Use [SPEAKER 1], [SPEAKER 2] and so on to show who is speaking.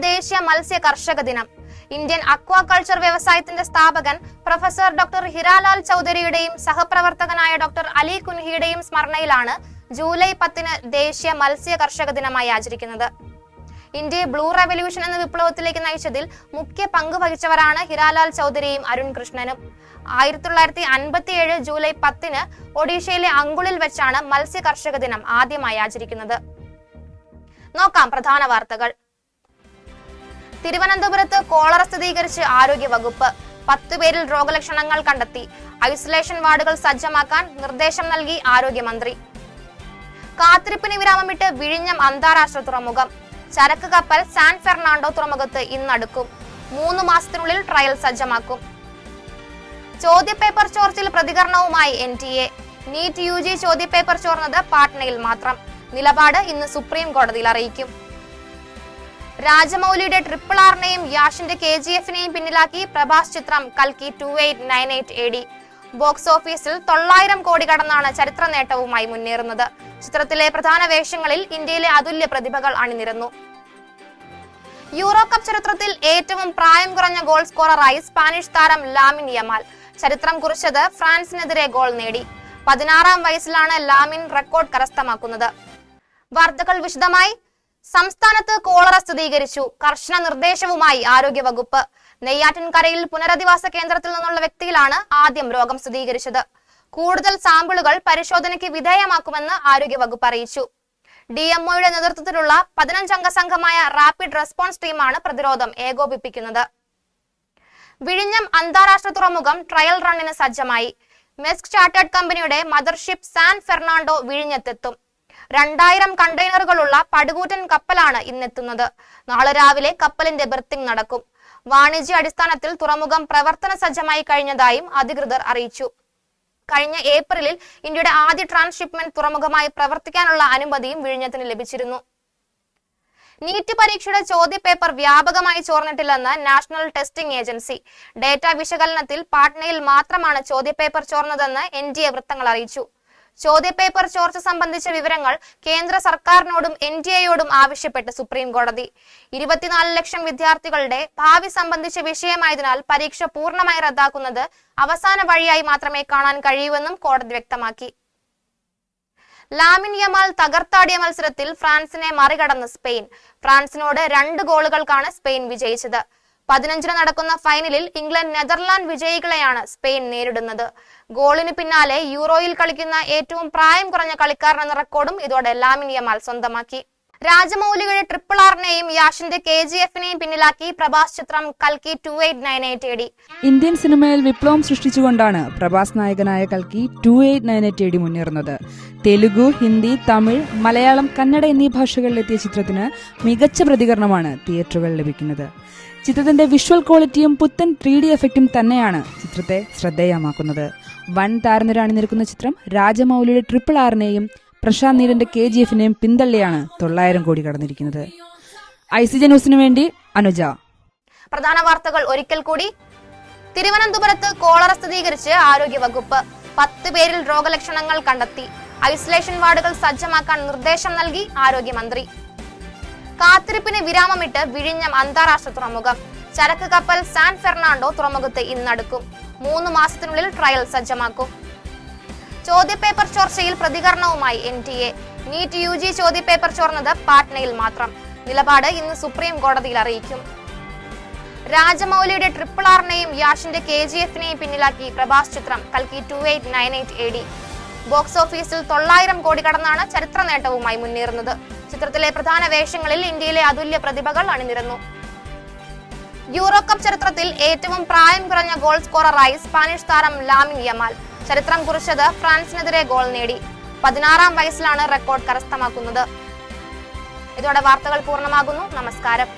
[SPEAKER 1] ദേശീയ മത്സ്യ കർഷക ദിനം. ഇന്ത്യൻ അക്വാകൾച്ചർ വ്യവസായത്തിന്റെ സ്ഥാപകൻ പ്രൊഫസർ ഡോക്ടർ ഹിരാലാൽ ചൗധരിയുടെയും സഹപ്രവർത്തകനായ ഡോക്ടർ അലി കുൻഹിയുടെയും സ്മരണയിലാണ് ജൂലൈ 10 ദേശീയ മത്സ്യ കർഷക ദിനമായി ആചരിക്കുന്നത്. ഇന്ത്യയെ ബ്ലൂ റെവല്യൂഷൻ എന്ന വിപ്ലവത്തിലേക്ക് നയിച്ചതിൽ മുഖ്യ പങ്ക് വഹിച്ചവരാണ് ഹിരാലാൽ ചൗധരിയും അരുൺ കൃഷ്ണനും. 1957 ജൂലൈ 10 ഒഡീഷയിലെ അങ്കുളിൽ വെച്ചാണ് മത്സ്യ കർഷക ദിനം ആദ്യമായി ആചരിക്കുന്നത്. നോക്കാം പ്രധാന വാർത്തകൾ. തിരുവനന്തപുരത്ത് കോളറ സ്ഥിരീകരിച്ച് ആരോഗ്യ വകുപ്പ്. 10 പേരിൽ രോഗലക്ഷണങ്ങൾ കണ്ടെത്തി. ഐസൊലേഷൻ വാർഡുകൾ സജ്ജമാക്കാൻ നിർദ്ദേശം നൽകി ആരോഗ്യമന്ത്രി. കാത്തിരിപ്പിന് വിരാമമിട്ട് വിഴിഞ്ഞം അന്താരാഷ്ട്ര തുറമുഖം. ചരക്ക് കപ്പൽ സാൻ ഫെർണാണ്ടോ തുറമുഖത്ത് ഇന്നടുക്കും. 3 മാസത്തിനുള്ളിൽ ട്രയൽ സജ്ജമാക്കും. ചോദ്യപേപ്പർ ചോർച്ചയിൽ പ്രതികരണവുമായി NTA. നീറ്റ് UG ചോദ്യപേപ്പർ ചോർന്നത് പാട്നയിൽ മാത്രം. നിലപാട് ഇന്ന് സുപ്രീം കോടതിയിൽ അറിയിക്കും. രാജമൗലിയുടെ RRRനെയും യാഷിന്റെ KGFനെയും പിന്നിലാക്കി പ്രഭാസ് ചിത്രം കൽക്കി 2898 AD. ബോക്സ് ഓഫീസിൽ 900 കോടി കടന്നാണ് ചരിത്ര നേട്ടവുമായി മുന്നേറുന്നത്. ചിത്രത്തിലെ പ്രധാന വേഷങ്ങളിൽ ഇന്ത്യയിലെ അതുല്യ പ്രതിഭകൾ അണിനിരന്നു. യൂറോ കപ്പ് ചരിത്രത്തിൽ ഏറ്റവും പ്രായം കുറഞ്ഞ ഗോൾ സ്കോററായി സ്പാനിഷ് താരം ലാമിൻ യമാൽ. ചരിത്രം കുറിച്ചത് ഫ്രാൻസിനെതിരെ ഗോൾ നേടി. 16-ാം വയസ്സിലാണ് ലാമിൻ റെക്കോർഡ് കരസ്ഥമാക്കുന്നത്. വാർത്തകൾ വിശദമായി. സംസ്ഥാനത്ത് കോളറ സ്ഥിരീകരിച്ചു. കർശന നിർദ്ദേശവുമായി ആരോഗ്യവകുപ്പ്. നെയ്യാറ്റിൻകരയിൽ പുനരധിവാസ കേന്ദ്രത്തിൽ നിന്നുള്ള വ്യക്തിയിലാണ് ആദ്യം രോഗം സ്ഥിരീകരിച്ചത്. കൂടുതൽ സാമ്പിളുകൾ പരിശോധനയ്ക്ക് വിധേയമാക്കുമെന്ന് ആരോഗ്യവകുപ്പ് അറിയിച്ചു. DMOയുടെ നേതൃത്വത്തിലുള്ള 15-അംഗ സംഘമായ റാപ്പിഡ് റെസ്പോൺസ് ടീമാണ് പ്രതിരോധം ഏകോപിപ്പിക്കുന്നത്. വിഴിഞ്ഞം അന്താരാഷ്ട്ര തുറമുഖം ട്രയൽ റണ്ണിന് സജ്ജമായി. മെസ്ക് ചാർട്ടേഡ് കമ്പനിയുടെ മദർഷിപ്പ് സാൻ ഫെർണാണ്ടോ വിഴിഞ്ഞത്തെത്തും. 2000 കണ്ടെയ്നറുകളുള്ള പടുകൂറ്റൻ കപ്പലാണ് ഇന്നെത്തുന്നത്. നാളെ രാവിലെ കപ്പലിന്റെ ബെർത്തിംഗ് നടക്കും. വാണിജ്യ അടിസ്ഥാനത്തിൽ തുറമുഖം പ്രവർത്തന സജ്ജമായി കഴിഞ്ഞതായും അധികൃതർ അറിയിച്ചു. കഴിഞ്ഞ ഏപ്രിലിൽ ഇന്ത്യയുടെ ആദ്യ ട്രാൻസ്ഷിപ്മെന്റ് തുറമുഖമായി പ്രവർത്തിക്കാനുള്ള അനുമതിയും വിഴിഞ്ഞത്തിന് ലഭിച്ചിരുന്നു. നീറ്റ് പരീക്ഷയുടെ ചോദ്യപേപ്പർ വ്യാപകമായി ചോർന്നിട്ടില്ലെന്ന് നാഷണൽ ടെസ്റ്റിംഗ് ഏജൻസി. ഡേറ്റ വിശകലനത്തിൽ പാട്നയിൽ മാത്രമാണ് ചോദ്യപേപ്പർ ചോർന്നതെന്ന് NTA വൃത്തങ്ങൾ അറിയിച്ചു. ചോദ്യപേപ്പർ ചോർച്ച സംബന്ധിച്ച വിവരങ്ങൾ കേന്ദ്ര സർക്കാരിനോടും NTA-യോടും ആവശ്യപ്പെട്ട് സുപ്രീം കോടതി. 24 ലക്ഷം വിദ്യാർത്ഥികളുടെ ഭാവി സംബന്ധിച്ച വിഷയമായതിനാൽ പരീക്ഷ പൂർണ്ണമായി റദ്ദാക്കുന്നത് അവസാന വഴിയായി മാത്രമേ കാണാൻ കഴിയൂവെന്നും കോടതി വ്യക്തമാക്കി. ലാമിൻ യമാൽ തകർത്താടിയ മത്സരത്തിൽ ഫ്രാൻസിനെ മറികടന്ന് സ്പെയിൻ. ഫ്രാൻസിനോട് 2 ഗോളുകൾക്കാണ് സ്പെയിൻ വിജയിച്ചത്. 15-ന് നടക്കുന്ന ഫൈനലിൽ ഇംഗ്ലണ്ട് നെതർലാൻഡ് വിജയികളെയാണ് സ്പെയിൻ നേരിടുന്നത്. ഗോളിന് പിന്നാലെ യൂറോയിൽ കളിക്കുന്ന ഏറ്റവും പ്രായം കുറഞ്ഞ കളിക്കാരൻ എന്ന റെക്കോർഡും ഇതോടെ ലാമിൻ യമാൽ സ്വന്തമാക്കി. രാജമൗലിയുടെ RRRനെയും യാഷിന്റെ KGFനെയും പിന്നിലാക്കി പ്രഭാസ് ചിത്രം കൽക്കി 2898 AD.
[SPEAKER 2] ഇന്ത്യൻ സിനിമയിൽ വിപ്ലവം സൃഷ്ടിച്ചുകൊണ്ടാണ് പ്രഭാസ് നായകനായ കൽക്കി 2898 AD മുന്നേറുന്നത്. തെലുഗു, ഹിന്ദി, തമിഴ്, മലയാളം, കന്നഡ എന്നീ ഭാഷകളിലെത്തിയ ചിത്രത്തിന് മികച്ച പ്രതികരണമാണ് തിയേറ്ററുകളിൽ ലഭിക്കുന്നത്. ചിത്രത്തിന്റെ വിഷ്വൽ ക്വാളിറ്റിയും പുത്തൻ 3D എഫക്റ്റും തന്നെയാണ് ചിത്രത്തെ ശ്രദ്ധേയമാക്കുന്നത്. വൻ താരനിര അണിനിരക്കുന്ന ചിത്രം രാജമൗലിയുടെ RRRനെയും പ്രശാന്ത് നീലിന്റെ KGFനെയും പിന്തള്ളിയാണ് 900 കോടി കടന്നിരിക്കുന്നത്. ICJ ന്യൂസിനു വേണ്ടി അനുജ.
[SPEAKER 1] പ്രധാന വാർത്തകൾ ഒരിക്കൽ കൂടി. തിരുവനന്തപുരത്ത് കോളറ സ്ഥിരീകരിച്ച് ആരോഗ്യവകുപ്പ്. 10 പേരിൽ രോഗലക്ഷണങ്ങൾ കണ്ടെത്തി. ഐസൊലേഷൻ വാർഡുകൾ സജ്ജമാക്കാൻ നിർദ്ദേശം നൽകി ആരോഗ്യമന്ത്രി. കാത്തിരിപ്പിന് വിരാമമിട്ട് വിഴിഞ്ഞം അന്താരാഷ്ട്ര തുറമുഖം. ചരക്ക് കപ്പൽ സാൻ ഫെർണാണ്ടോ തുറമുഖത്ത് ഇന്നടുക്കും. 3 മാസത്തിനുള്ളിൽ ട്രയൽ സജ്ജമാക്കും. ചോദ്യപേപ്പർ ചോർച്ചയിൽ പ്രതികരണവുമായി NTA. നീറ്റ് UG ചോദ്യപേപ്പർ ചോർന്നത് പാട്നയിൽ മാത്രം. നിലപാട് ഇന്ന് സുപ്രീം കോടതിയിൽ അറിയിക്കും. രാജമൗലിയുടെ RRRനെയും യാഷിന്റെ KGFനെയും പിന്നിലാക്കി പ്രഭാസ് ചിത്രം കൽക്കി 2898 AD. ബോക്സ് ഓഫീസിൽ 900 കോടി കടന്നാണ് ചരിത്ര നേട്ടവുമായി മുന്നേറുന്നത്. ചിത്രത്തിലെ പ്രധാന വേഷങ്ങളിൽ ഇന്ത്യയിലെ അതുല്യ പ്രതിഭകൾ അണിനിരന്നു. യൂറോ കപ്പ് ചരിത്രത്തിൽ ഏറ്റവും പ്രായം കുറഞ്ഞ ഗോൾ സ്കോററായി സ്പാനിഷ് താരം ലാമിൻ യമാൽ. ചരിത്രം കുറിച്ചത് ഫ്രാൻസിനെതിരെ ഗോൾ നേടി. 16-ാം വയസ്സിലാണ് റെക്കോർഡ് കരസ്ഥമാക്കുന്നത്. ഇതോടെ വാർത്തകൾ പൂർണ്ണമാകുന്നു. നമസ്കാരം.